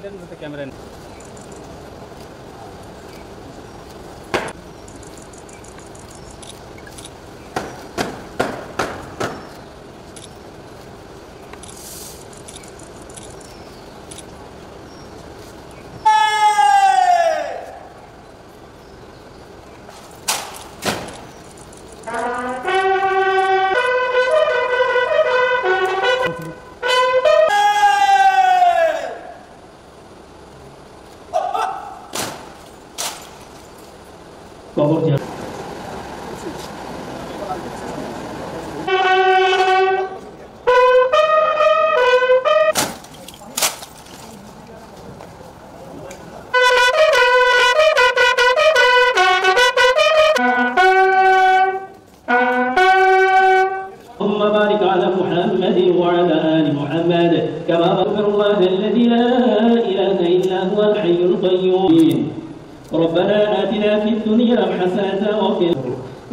দেন যাতে ক্যামেরা কবর দেওয়া اللهم بارك على محمد وعلى آل محمد كما غفر الله الذي لا إله إلا هو الحي القيوم ربنا آتنا في الدنيا حسنة وفي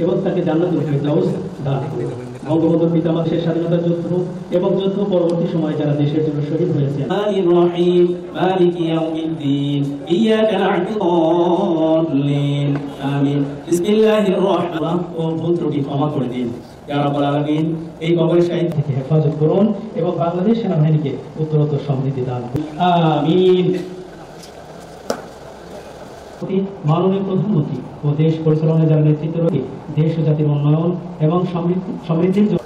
এবং তাকে জান্নাতুল ফেরদাউস দান করুন। বঙ্গবন্ধু পিতামাতার স্বাধীনতা যুদ্ধ এবং যুদ্ধ পরবর্তী সময়ে যারা দেশের জন্য শহীদ হয়েছে। আর-রহিম মালিকি ইয়াউমিদ্দিন ইয়াকা না'বুদু ওয়া ইয়্যাকা আমিন বিসমিল্লাহির রহমানির ও ভুল ত্রুটি ক্ষমা করে দিন ইয়া রাব্বাল আলামিন। এই কবরের শাহিদ থেকে হেফাজত করুন এবং বাংলাদেশ সেনাবাহিনীকে উত্তরোত্তর সমৃদ্ধি দান করুন আমিন। মাননীয় প্রধানমন্ত্রী ও দেশ পরিচালনায় যারা নেতৃত্ব রয়েছে দেশ ও জাতির উন্নয়ন এবং সমৃদ্ধির জন্য